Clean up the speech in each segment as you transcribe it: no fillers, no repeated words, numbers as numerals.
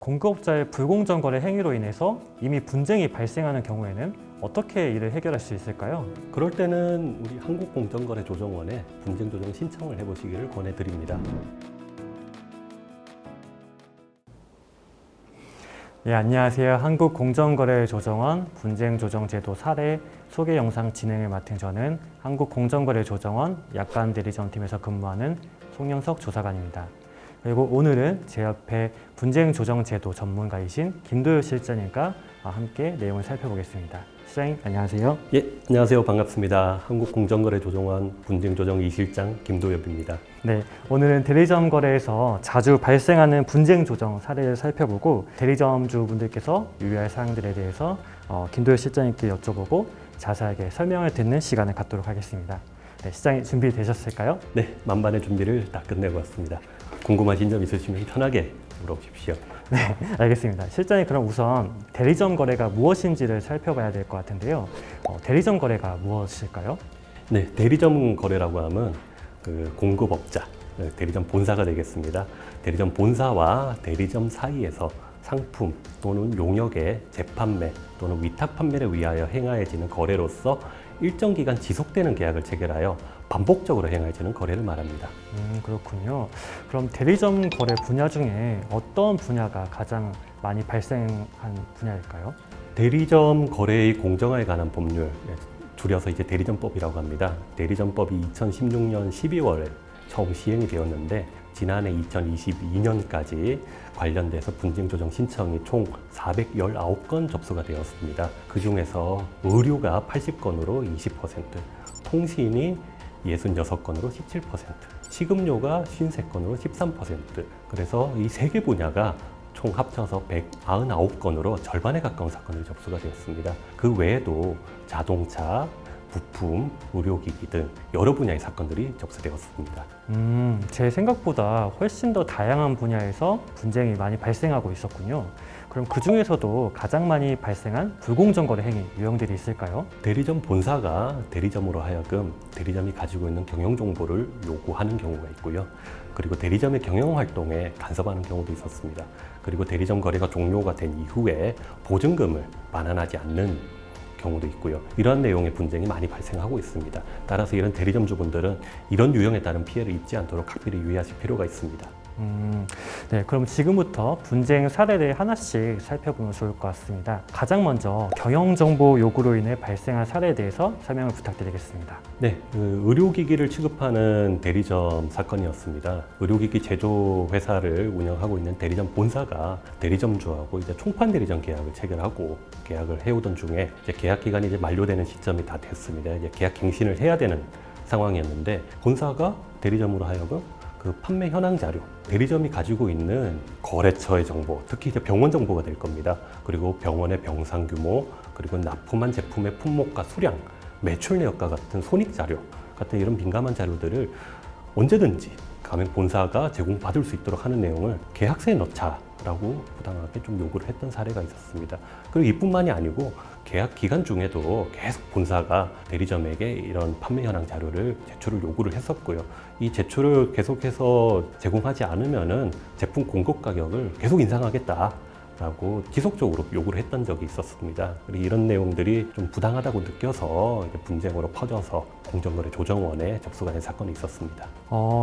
공급업자의 불공정 거래 행위로 인해서 이미 분쟁이 발생하는 경우에는 어떻게 이를 해결할 수 있을까요? 그럴 때는 우리 한국공정거래조정원에 분쟁조정 신청을 해보시기를 권해드립니다. 안녕하세요. 한국공정거래조정원 분쟁조정제도 사례 소개 영상 진행을 맡은 저는 한국공정거래조정원 약관대리점팀에서 근무하는 송영석 조사관입니다. 그리고 오늘은 제 옆에 분쟁조정제도 전문가이신 김도효 실장님과 함께 내용을 살펴보겠습니다. 실장님, 안녕하세요. 예, 안녕하세요. 반갑습니다. 한국공정거래조정원 분쟁조정 2실장 김도엽입니다. 네, 오늘은 대리점 거래에서 자주 발생하는 분쟁 조정 사례를 살펴보고 대리점주 분들께서 유의할 사항들에 대해서 김도효 실장님께 여쭤보고 자세하게 설명을 듣는 시간을 갖도록 하겠습니다. 네, 실장님 준비되셨을까요? 네, 만반의 준비를 다 끝내고 왔습니다. 궁금하신 점 있으시면 편하게 물어보십시오. 네, 알겠습니다. 실장님, 그럼 우선 대리점 거래가 무엇인지를 살펴봐야 될 것 같은데요. 대리점 거래가 무엇일까요? 네, 대리점 거래라고 하면 그 공급업자, 대리점 본사가 되겠습니다. 대리점 본사와 대리점 사이에서 상품 또는 용역의 재판매 또는 위탁 판매를 위하여 행하여지는 거래로서 일정 기간 지속되는 계약을 체결하여 반복적으로 행하여지는 거래를 말합니다. 그렇군요. 그럼 대리점 거래 분야 중에 어떤 분야가 가장 많이 발생한 분야일까요? 대리점 거래의 공정화에 관한 법률, 줄여서 이제 대리점법이라고 합니다. 대리점법이 2016년 12월에 처음 시행이 되었는데 지난해 2022년까지 관련돼서 분쟁조정 신청이 총 419건 접수가 되었습니다. 그 중에서 의료가 80건으로 20%, 통신이 66건으로 17%, 식음료가 53건으로 13%. 그래서 이 세 개 분야가 총 합쳐서 199건으로 절반에 가까운 사건이 접수가 되었습니다. 그 외에도 자동차, 부품, 의료기기 등 여러 분야의 사건들이 접수되었습니다. 제 생각보다 훨씬 더 다양한 분야에서 분쟁이 많이 발생하고 있었군요. 그럼 그 중에서도 가장 많이 발생한 불공정 거래 행위 유형들이 있을까요? 대리점 본사가 대리점으로 하여금 대리점이 가지고 있는 경영 정보를 요구하는 경우가 있고요. 그리고 대리점의 경영 활동에 간섭하는 경우도 있었습니다. 그리고 대리점 거래가 종료가 된 이후에 보증금을 반환하지 않는 경우도 있고요. 이러한 내용의 분쟁이 많이 발생하고 있습니다. 따라서 이런 대리점주분들은 이런 유형에 따른 피해를 입지 않도록 각별히 유의하실 필요가 있습니다. 네, 그럼 지금부터 분쟁 사례를 하나씩 살펴보면 좋을 것 같습니다. 가장 먼저 경영정보 요구로 인해 발생한 사례에 대해서 설명을 부탁드리겠습니다. 네, 의료기기를 취급하는 대리점 사건이었습니다. 의료기기 제조 회사를 운영하고 있는 대리점 본사가 대리점주하고 이제 총판 대리점 계약을 체결하고 계약을 해오던 중에 이제 계약 기간이 이제 만료되는 시점이 다 됐습니다. 이제 계약 갱신을 해야 되는 상황이었는데 본사가 대리점으로 하여금 그 판매 현황 자료, 대리점이 가지고 있는 거래처의 정보, 특히 이제 병원 정보가 될 겁니다. 그리고 병원의 병상 규모, 그리고 납품한 제품의 품목과 수량, 매출 내역과 같은 손익 자료 같은 이런 민감한 자료들을 언제든지 가맹 본사가 제공받을 수 있도록 하는 내용을 계약서에 넣자라고 부당하게 좀 요구를 했던 사례가 있었습니다. 그리고 이뿐만이 아니고 계약 기간 중에도 계속 본사가 대리점에게 이런 판매 현황 자료를 제출을 요구를 했었고요. 이 제출을 계속해서 제공하지 않으면은 제품 공급 가격을 계속 인상하겠다라고 지속적으로 요구를 했던 적이 있었습니다. 그리고 이런 내용들이 좀 부당하다고 느껴서 이제 분쟁으로 퍼져서 공정거래조정원에 접수가 된 사건이 있었습니다.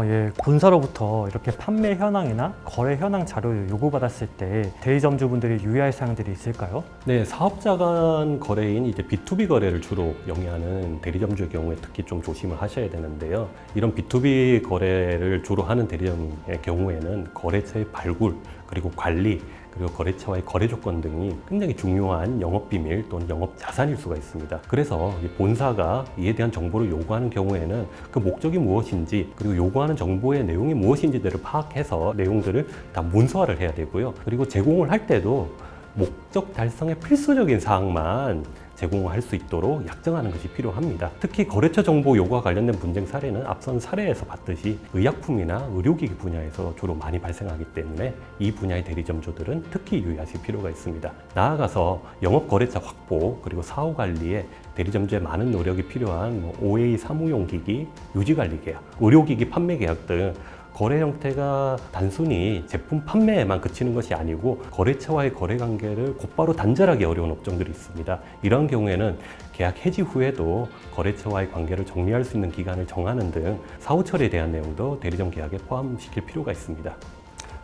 예. 본사로부터 이렇게 판매 현황이나 거래 현황 자료를 요구받았을 때 대리점주분들이 유의할 사항들이 있을까요? 네, 사업자 간 거래인 이제 B2B 거래를 주로 영위하는 대리점주의 경우에 특히 좀 조심을 하셔야 되는데요. 이런 B2B 거래를 주로 하는 대리점의 경우에는 거래처의 발굴, 그리고 관리, 그리고 거래처와의 거래 조건 등이 굉장히 중요한 영업 비밀 또는 영업 자산일 수가 있습니다. 그래서 본사가 이에 대한 정보를 요구하는 경우에는 그 목적이 무엇인지 그리고 요구하는 정보의 내용이 무엇인지들을 파악해서 내용들을 다 문서화를 해야 되고요. 그리고 제공을 할 때도 목적 달성에 필수적인 사항만 제공할 수 있도록 약정하는 것이 필요합니다. 특히 거래처 정보 요구와 관련된 분쟁 사례는 앞선 사례에서 봤듯이 의약품이나 의료기기 분야에서 주로 많이 발생하기 때문에 이 분야의 대리점주들은 특히 유의하실 필요가 있습니다. 나아가서 영업거래처 확보 그리고 사후 관리에 대리점주의 많은 노력이 필요한 OA 사무용 기기, 유지관리 계약, 의료기기 판매 계약 등 거래 형태가 단순히 제품 판매에만 그치는 것이 아니고 거래처와의 거래 관계를 곧바로 단절하기 어려운 업종들이 있습니다. 이런 경우에는 계약 해지 후에도 거래처와의 관계를 정리할 수 있는 기간을 정하는 등 사후 처리에 대한 내용도 대리점 계약에 포함시킬 필요가 있습니다.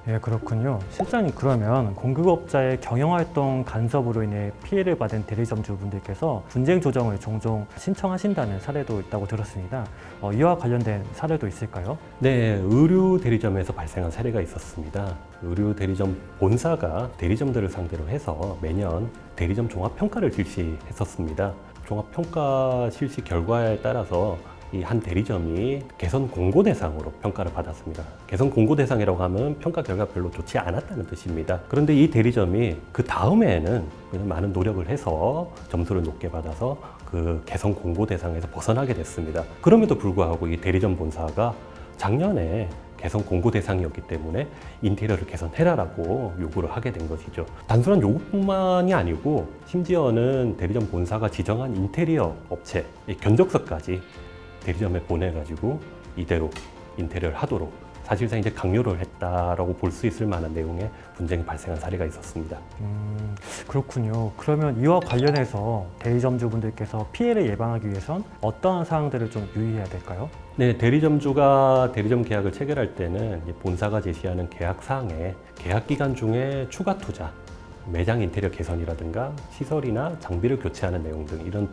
예, 그렇군요. 실장님, 그러면 공급업자의 경영활동 간섭으로 인해 피해를 받은 대리점주분들께서 분쟁 조정을 종종 신청하신다는 사례도 있다고 들었습니다. 이와 관련된 사례도 있을까요? 네, 의류 대리점에서 발생한 사례가 있었습니다. 의류 대리점 본사가 대리점들을 상대로 해서 매년 대리점 종합평가를 실시했었습니다. 종합평가 실시 결과에 따라서 이 한 대리점이 개선 공고 대상으로 평가를 받았습니다. 개선 공고 대상이라고 하면 평가 결과 별로 좋지 않았다는 뜻입니다. 그런데 이 대리점이 그 다음에는 많은 노력을 해서 점수를 높게 받아서 그 개선 공고 대상에서 벗어나게 됐습니다. 그럼에도 불구하고 이 대리점 본사가 작년에 개선 공고 대상이었기 때문에 인테리어를 개선해라라고 요구를 하게 된 것이죠. 단순한 요구뿐만이 아니고 심지어는 대리점 본사가 지정한 인테리어 업체 견적서까지 대리점에 보내가지고 이대로 인테리어를 하도록 사실상 이제 강요를 했다라고 볼 수 있을 만한 내용의 분쟁이 발생한 사례가 있었습니다. 그렇군요. 그러면 이와 관련해서 대리점주분들께서 피해를 예방하기 위해선 어떠한 사항들을 좀 유의해야 될까요? 네, 대리점주가 대리점 계약을 체결할 때는 이제 본사가 제시하는 계약 사항에 계약 기간 중에 추가 투자, 매장 인테리어 개선이라든가 시설이나 장비를 교체하는 내용 등 이런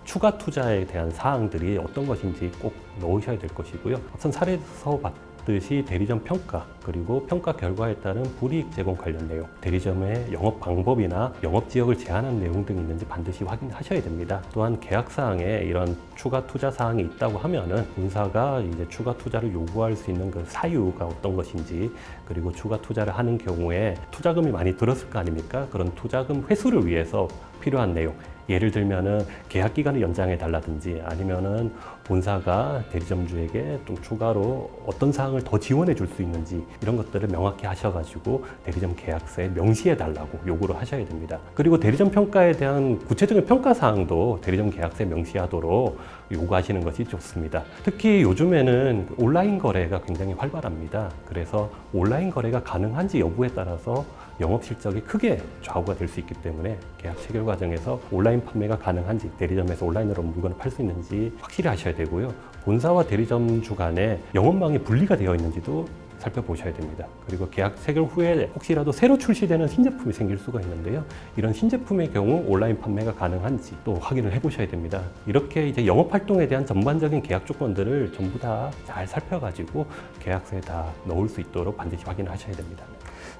추가 투자에 대한 사항들이 어떤 것인지 꼭 넣으셔야 될 것이고요. 앞선 사례에서 봤듯이 대리점 평가, 그리고 평가 결과에 따른 불이익 제공 관련 내용, 대리점의 영업 방법이나 영업 지역을 제한하는 내용 등이 있는지 반드시 확인하셔야 됩니다. 또한 계약 사항에 이런 추가 투자 사항이 있다고 하면은 본사가 이제 추가 투자를 요구할 수 있는 그 사유가 어떤 것인지, 그리고 추가 투자를 하는 경우에 투자금이 많이 들었을 거 아닙니까? 그런 투자금 회수를 위해서 필요한 내용, 예를 들면은 계약 기간을 연장해 달라든지 아니면은 본사가 대리점주에게 좀 추가로 어떤 사항을 더 지원해 줄 수 있는지 이런 것들을 명확히 하셔가지고 대리점 계약서에 명시해 달라고 요구를 하셔야 됩니다. 그리고 대리점 평가에 대한 구체적인 평가 사항도 대리점 계약서에 명시하도록 요구하시는 것이 좋습니다. 특히 요즘에는 온라인 거래가 굉장히 활발합니다. 그래서 온라인 거래가 가능한지 여부에 따라서 영업 실적이 크게 좌우가 될 수 있기 때문에 계약 체결 과정에서 온라인 판매가 가능한지, 대리점에서 온라인으로 물건을 팔 수 있는지 확실히 하셔야 되고요. 본사와 대리점주 간에 영업망이 분리가 되어 있는지도 살펴보셔야 됩니다. 그리고 계약 체결 후에 혹시라도 새로 출시되는 신제품이 생길 수가 있는데요. 이런 신제품의 경우 온라인 판매가 가능한지 또 확인을 해보셔야 됩니다. 이렇게 이제 영업 활동에 대한 전반적인 계약 조건들을 전부 다 잘 살펴가지고 계약서에 다 넣을 수 있도록 반드시 확인을 하셔야 됩니다.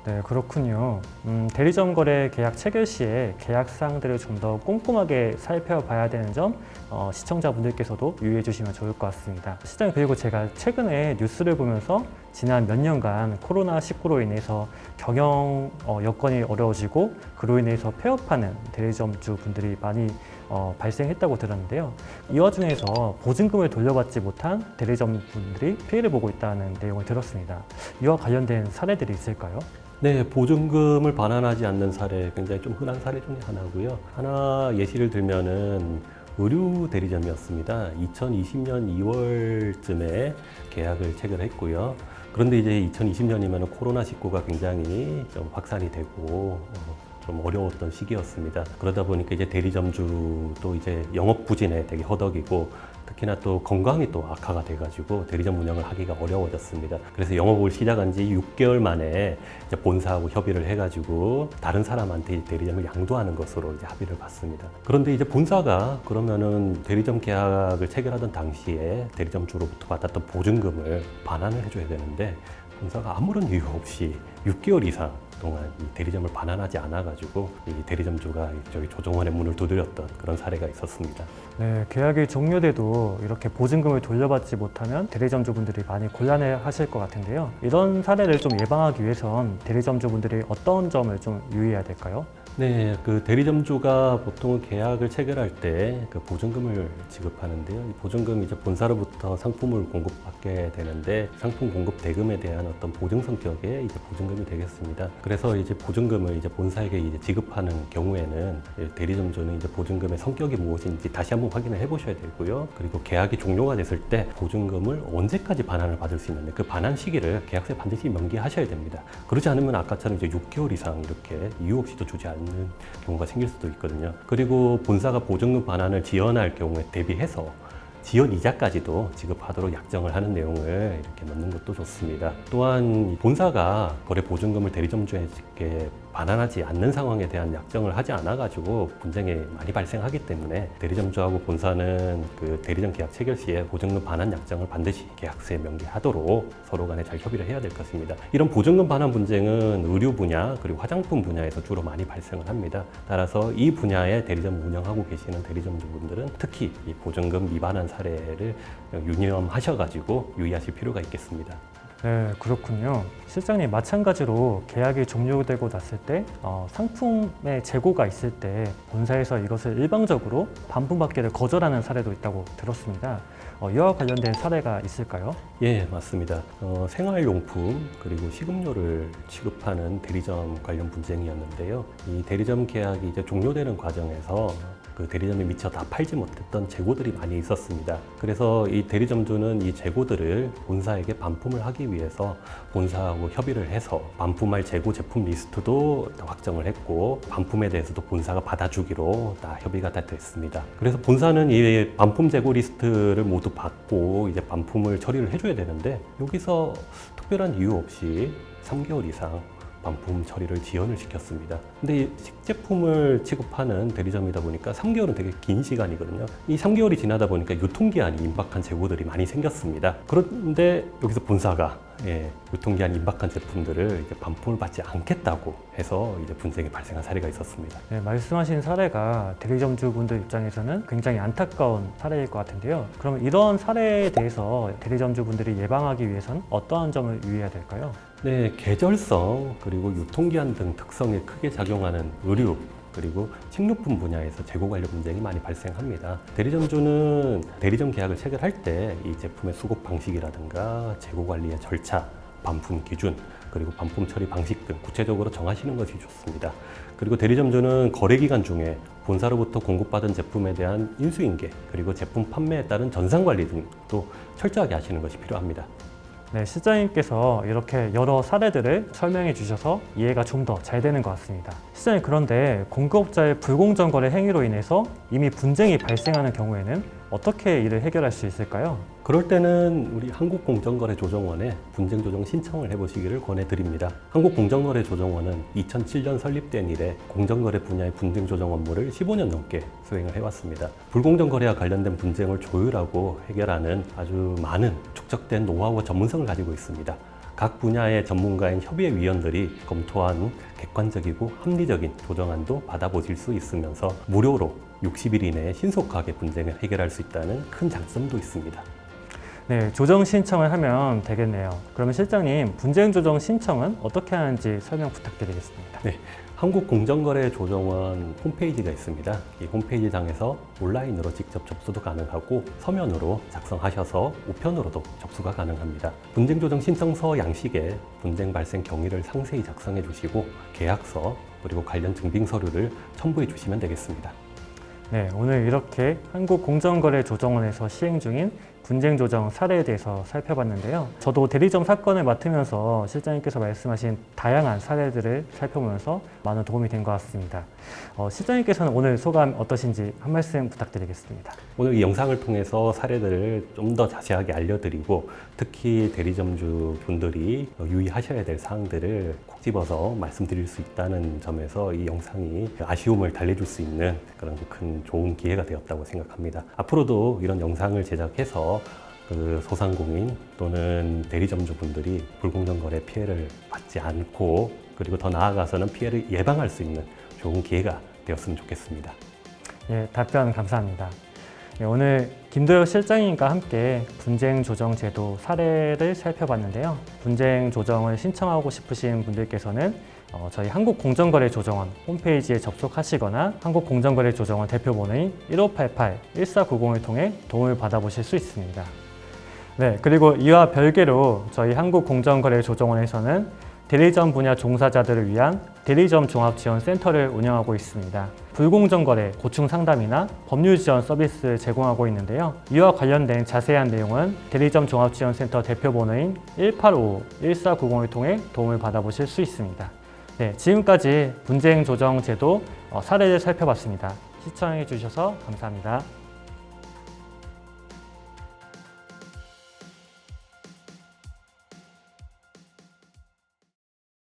네, 그렇군요. 대리점 거래 계약 체결 시에 계약 사항들을 좀 더 꼼꼼하게 살펴봐야 되는 점 시청자분들께서도 유의해 주시면 좋을 것 같습니다. 시장님, 그리고 제가 최근에 뉴스를 보면서 지난 몇 년간 코로나19로 인해서 경영 여건이 어려워지고 그로 인해서 폐업하는 대리점주 분들이 많이 발생했다고 들었는데요. 이 와중에서 보증금을 돌려받지 못한 대리점 분들이 피해를 보고 있다는 내용을 들었습니다. 이와 관련된 사례들이 있을까요? 네, 보증금을 반환하지 않는 사례 굉장히 좀 흔한 사례 중에 하나고요. 하나 예시를 들면은 의류 대리점이었습니다. 2020년 2월쯤에 계약을 체결했고요. 그런데 이제 2020년이면 코로나19가 굉장히 좀 확산이 되고 좀 어려웠던 시기였습니다. 그러다 보니까 이제 대리점주도 이제 영업 부진에 되게 허덕이고 특히나 또 건강이 또 악화가 돼가지고 대리점 운영을 하기가 어려워졌습니다. 그래서 영업을 시작한 지 6개월 만에 이제 본사하고 협의를 해가지고 다른 사람한테 이제 대리점을 양도하는 것으로 이제 합의를 봤습니다. 그런데 이제 본사가 그러면은 대리점 계약을 체결하던 당시에 대리점주로부터 받았던 보증금을 반환을 해줘야 되는데 본사가 아무런 이유 없이 6개월 이상 동안 이 대리점을 반환하지 않아가지고 이 대리점주가 저기 조정원의 문을 두드렸던 그런 사례가 있었습니다. 네, 계약이 종료돼도 이렇게 보증금을 돌려받지 못하면 대리점주분들이 많이 곤란해하실 것 같은데요. 이런 사례를 좀 예방하기 위해선 대리점주분들이 어떤 점을 좀 유의해야 될까요? 네, 그 대리점주가 보통 계약을 체결할 때 그 보증금을 지급하는데요. 이 보증금이 이제 본사로부터 상품을 공급받게 되는데 상품 공급 대금에 대한 어떤 보증 성격의 이제 보증금이 되겠습니다. 그래서 이제 보증금을 이제 본사에게 이제 지급하는 경우에는 대리점주는 이제 보증금의 성격이 무엇인지 다시 한번 확인을 해보셔야 되고요. 그리고 계약이 종료가 됐을 때 보증금을 언제까지 반환을 받을 수 있는데 그 반환 시기를 계약서에 반드시 명기하셔야 됩니다. 그렇지 않으면 아까처럼 이제 6개월 이상 이렇게 이유 없이도 주지 않는 경우가 생길 수도 있거든요. 그리고 본사가 보증금 반환을 지연할 경우에 대비해서 지연 이자까지도 지급하도록 약정을 하는 내용을 이렇게 넣는 것도 좋습니다. 또한 본사가 거래 보증금을 대리점주에게 반환하지 않는 상황에 대한 약정을 하지 않아가지고 분쟁이 많이 발생하기 때문에 대리점주하고 본사는 그 대리점 계약 체결 시에 보증금 반환 약정을 반드시 계약서에 명기하도록 서로 간에 잘 협의를 해야 될 것입니다. 이런 보증금 반환 분쟁은 의류 분야 그리고 화장품 분야에서 주로 많이 발생을 합니다. 따라서 이 분야에 대리점 운영하고 계시는 대리점주분들은 특히 이 보증금 미반환 사례를 유념하셔가지고 유의하실 필요가 있겠습니다. 네, 그렇군요. 실장님, 마찬가지로 계약이 종료되고 났을 때 상품의 재고가 있을 때 본사에서 이것을 일방적으로 반품받기를 거절하는 사례도 있다고 들었습니다. 이와 관련된 사례가 있을까요? 예, 맞습니다. 생활용품 그리고 식음료를 취급하는 대리점 관련 분쟁이었는데요. 이 대리점 계약이 이제 종료되는 과정에서 그 대리점에 미처 다 팔지 못했던 재고들이 많이 있었습니다. 그래서 이 대리점주는 이 재고들을 본사에게 반품을 하기 위해서 본사하고 협의를 해서 반품할 재고 제품 리스트도 확정을 했고 반품에 대해서도 본사가 받아주기로 다 협의가 다 됐습니다. 그래서 본사는 이 반품 재고 리스트를 모두 받고 이제 반품을 처리를 해줘야 되는데 여기서 특별한 이유 없이 3개월 이상 반품 처리를 지연을 시켰습니다. 근데 이 식제품을 취급하는 대리점이다 보니까 3개월은 되게 긴 시간이거든요. 이 3개월이 지나다 보니까 유통기한이 임박한 재고들이 많이 생겼습니다. 그런데 여기서 본사가 유통기한이 임박한 제품들을 이제 반품을 받지 않겠다고 해서 이제 분쟁이 발생한 사례가 있었습니다. 네, 말씀하신 사례가 대리점주분들 입장에서는 굉장히 안타까운 사례일 것 같은데요. 그럼 이런 사례에 대해서 대리점주분들이 예방하기 위해서는 어떠한 점을 유의해야 될까요? 네, 계절성 그리고 유통기한 등 특성에 크게 작용하는 의류 그리고 식료품 분야에서 재고 관련 분쟁이 많이 발생합니다. 대리점주는 대리점 계약을 체결할 때 이 제품의 수급 방식이라든가 재고 관리의 절차, 반품 기준, 그리고 반품 처리 방식 등 구체적으로 정하시는 것이 좋습니다. 그리고 대리점주는 거래 기간 중에 본사로부터 공급받은 제품에 대한 인수인계, 그리고 제품 판매에 따른 전산 관리 등도 철저하게 하시는 것이 필요합니다. 네, 실장님께서 이렇게 여러 사례들을 설명해 주셔서 이해가 좀 더 잘 되는 것 같습니다. 실장님, 그런데 공급업자의 불공정 거래 행위로 인해서 이미 분쟁이 발생하는 경우에는 어떻게 이를 해결할 수 있을까요? 그럴 때는 우리 한국공정거래조정원에 분쟁 조정 신청을 해보시기를 권해드립니다. 한국공정거래조정원은 2007년 설립된 이래 공정거래 분야의 분쟁 조정 업무를 15년 넘게 수행을 해왔습니다. 불공정 거래와 관련된 분쟁을 조율하고 해결하는 아주 많은 축적된 노하우와 전문성을 가지고 있습니다. 각 분야의 전문가인 협의회위원들이 검토한 객관적이고 합리적인 조정안도 받아보실 수 있으면서 무료로 60일 이내에 신속하게 분쟁을 해결할 수 있다는 큰 장점도 있습니다. 네, 조정 신청을 하면 되겠네요. 그러면 실장님, 분쟁 조정 신청은 어떻게 하는지 설명 부탁드리겠습니다. 네, 한국공정거래조정원 홈페이지가 있습니다. 이 홈페이지상에서 온라인으로 직접 접수도 가능하고 서면으로 작성하셔서 우편으로도 접수가 가능합니다. 분쟁 조정 신청서 양식에 분쟁 발생 경위를 상세히 작성해 주시고 계약서 그리고 관련 증빙 서류를 첨부해 주시면 되겠습니다. 네, 오늘 이렇게 한국공정거래조정원에서 시행 중인 분쟁 조정 사례에 대해서 살펴봤는데요. 저도 대리점 사건을 맡으면서 실장님께서 말씀하신 다양한 사례들을 살펴보면서 많은 도움이 된 것 같습니다. 실장님께서는 오늘 소감 어떠신지 한 말씀 부탁드리겠습니다. 오늘 이 영상을 통해서 사례들을 좀 더 자세하게 알려드리고 특히 대리점주 분들이 유의하셔야 될 사항들을 콕 집어서 말씀드릴 수 있다는 점에서 이 영상이 아쉬움을 달래줄 수 있는 그런 큰 좋은 기회가 되었다고 생각합니다. 앞으로도 이런 영상을 제작해서 그 소상공인 또는 대리점주 분들이 불공정 거래 피해를 받지 않고 그리고 더 나아가서는 피해를 예방할 수 있는 좋은 기회가 되었으면 좋겠습니다. 예, 답변 감사합니다. 예, 오늘 김도혁 실장님과 함께 분쟁 조정 제도 사례를 살펴봤는데요. 분쟁 조정을 신청하고 싶으신 분들께서는 저희 한국공정거래조정원 홈페이지에 접속하시거나 한국공정거래조정원 대표번호인 1588-1490을 통해 도움을 받아보실 수 있습니다. 네, 그리고 이와 별개로 저희 한국공정거래조정원에서는 대리점 분야 종사자들을 위한 대리점 종합지원센터를 운영하고 있습니다. 불공정거래 고충 상담이나 법률 지원 서비스를 제공하고 있는데요. 이와 관련된 자세한 내용은 대리점 종합지원센터 대표번호인 185-1490을 통해 도움을 받아보실 수 있습니다. 네, 지금까지 분쟁 조정 제도 사례를 살펴봤습니다. 시청해 주셔서 감사합니다.